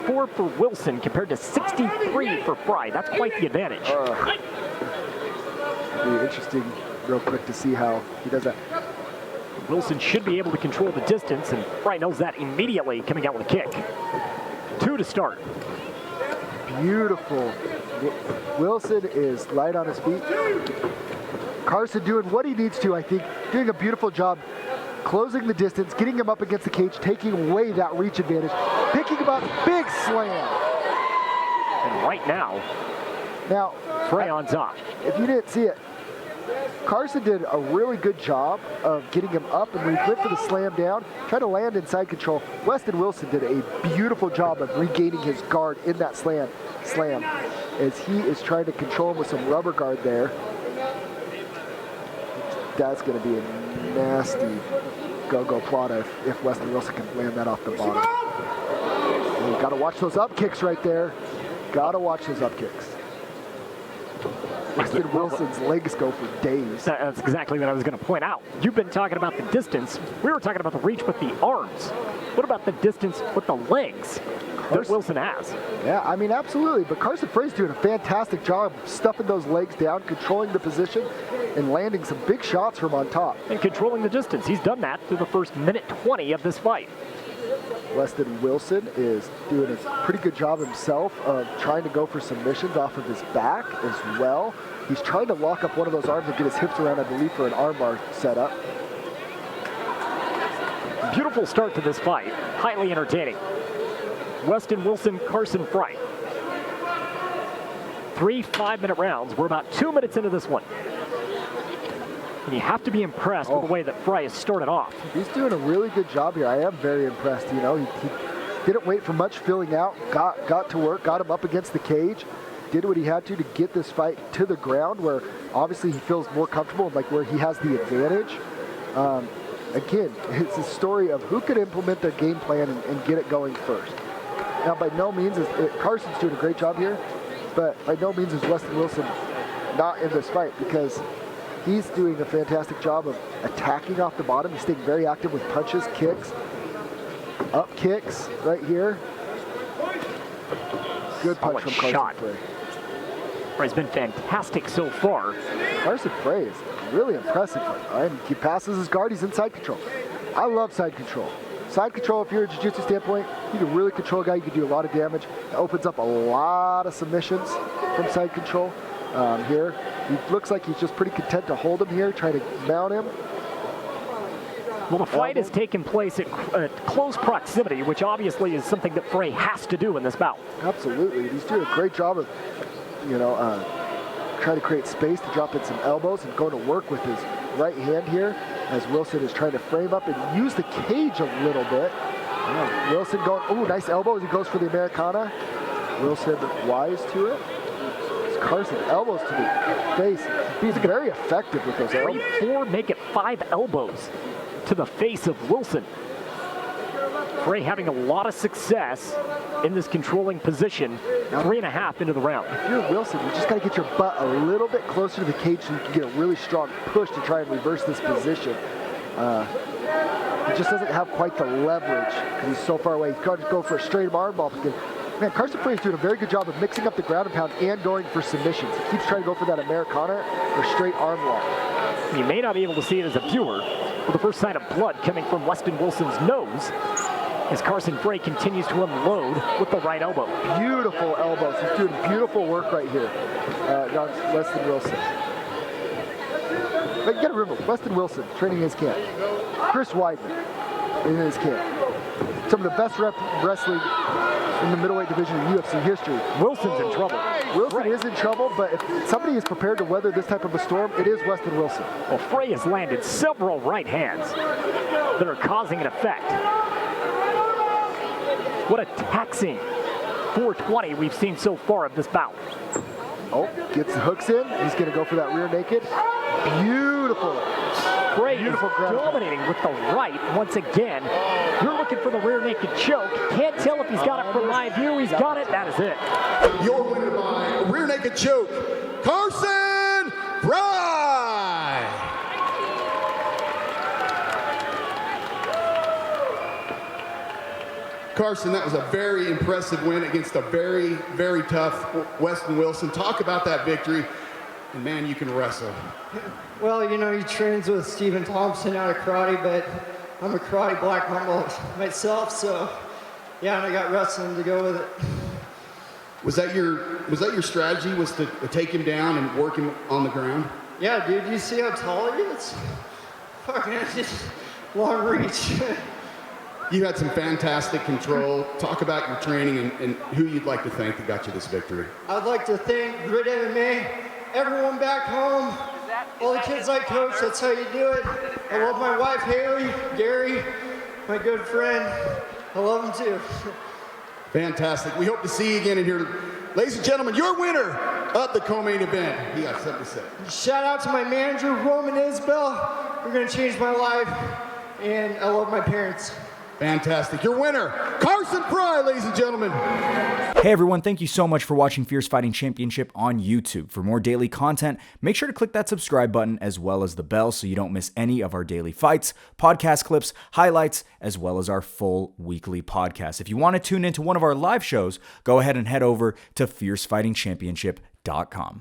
4 for Wilson compared to 63 for Frei. That's quite the advantage. It'll be interesting real quick to see how he does that. Wilson should be able to control the distance, and Frei knows that immediately coming out with a kick. 2 to start. Beautiful. Wilson is light on his feet. Carson doing what he needs to, I think, doing a beautiful job closing the distance, getting him up against the cage, taking away that reach advantage, picking him up, big slam. And right now, Frei on top. If you didn't see it, Carson did a really good job of getting him up, and when he went for the slam down, tried to land in side control. Westin Wilson did a beautiful job of regaining his guard in that slam as he is trying to control him with some rubber guard there. That's going to be a nasty go-go plot if Westin Wilson can land that off the bottom. And you got to watch those up kicks right there. Got to watch those up kicks. Westin Wilson's legs go for days. That's exactly what I was going to point out. You've been talking about the distance. We were talking about the reach with the arms. What about the distance with the legs that Wilson has? Yeah, I mean, absolutely. But Carson Frei's doing a fantastic job stuffing those legs down, controlling the position, and landing some big shots from on top. And controlling the distance. He's done that through the first minute 20 of this fight. Westin Wilson is doing a pretty good job himself of trying to go for submissions off of his back as well. He's trying to lock up one of those arms and get his hips around, I believe, for an armbar setup. Beautiful start to this fight. Highly entertaining. Westin Wilson, Carson Frei. 3 5-minute rounds. We're about 2 minutes into this one. And you have to be impressed with the way that Frei has started off. He's doing a really good job here. I am very impressed. You know, he didn't wait for much filling out, got to work, got him up against the cage, did what he had to get this fight to the ground where obviously he feels more comfortable, like where he has the advantage. Again, it's a story of who could implement their game plan and get it going first. Now, by no means is Carson's doing a great job here, but by no means is Westin Wilson not in this fight, because he's doing a fantastic job of attacking off the bottom. He's staying very active with punches, kicks, up kicks right here. Good punch from Carson Frei. Frei's been fantastic so far. Carson Frei is really impressive. And he passes his guard. He's in side control. I love side control. Side control, if you're a jiu-jitsu standpoint, you can really control a guy. You can do a lot of damage. It opens up a lot of submissions from side control. Here, he looks like he's just pretty content to hold him here, try to mount him. Well, the fight has taken place at close proximity, which obviously is something that Frei has to do in this bout. Absolutely. He's doing a great job of, trying to create space to drop in some elbows and going to work with his right hand here as Wilson is trying to frame up and use the cage a little bit. Wilson going, nice elbow as he goes for the Americana. Wilson wise to it. Carson elbows to the face. He's very effective with those elbows. 4 make it 5 elbows to the face of Wilson. Frei having a lot of success in this controlling position. 3.5 into the round. If you're Wilson, you just got to get your butt a little bit closer to the cage so you can get a really strong push to try and reverse this position. He just doesn't have quite the leverage because he's so far away. He's got to go for a straight arm ball. Man, Carson Frei is doing a very good job of mixing up the ground and pound and going for submissions. He keeps trying to go for that Americana or straight arm lock. You may not be able to see it as a viewer, but the first sign of blood coming from Westin Wilson's nose as Carson Frei continues to unload with the right elbow. Beautiful elbows. He's doing beautiful work right here on Westin Wilson. But you got to remember, Westin Wilson training in his camp. Chris Weidman in his camp. Some of the best wrestling in the middleweight division in UFC history. Wilson's in trouble. Wilson is in trouble, but if somebody is prepared to weather this type of a storm, it is Westin Wilson. Well, Frei has landed several right hands that are causing an effect. What a taxing 420 we've seen so far of this bout. Gets the hooks in. He's going to go for that rear naked. Beautiful. Frei is dominating with the right once again. You're looking for the rear naked choke. Can't tell if he's got it from my view. He's got it. That is it. Your winner by rear naked choke, Carson Frei. Carson, that was a very impressive win against a very, very tough Westin Wilson. Talk about that victory. And man, you can wrestle. Well, you know, he trains with Stephen Thompson out of karate, but I'm a karate black belt myself, so yeah, and I got wrestling to go with it. Was that your strategy, was to take him down and work him on the ground? Yeah, dude, you see how tall he is? Fucking just long reach. You had some fantastic control. Talk about your training and who you'd like to thank that got you this victory. I'd like to thank Grid MMA, everyone back home, all the kids I coach, that's how you do it. I love my wife, Haley, Gary, my good friend. I love him too. Fantastic. We hope to see you again in here. Ladies and gentlemen, your winner of the co-main event. He got something to say. Shout out to my manager, Roman Isbell. You're gonna change my life, and I love my parents. Fantastic. Your winner, Carson Frei, ladies and gentlemen. Hey everyone, thank you so much for watching Fierce Fighting Championship on YouTube. For more daily content, make sure to click that subscribe button as well as the bell so you don't miss any of our daily fights, podcast clips, highlights, as well as our full weekly podcast. If you want to tune into one of our live shows, go ahead and head over to fiercefightingchampionship.com.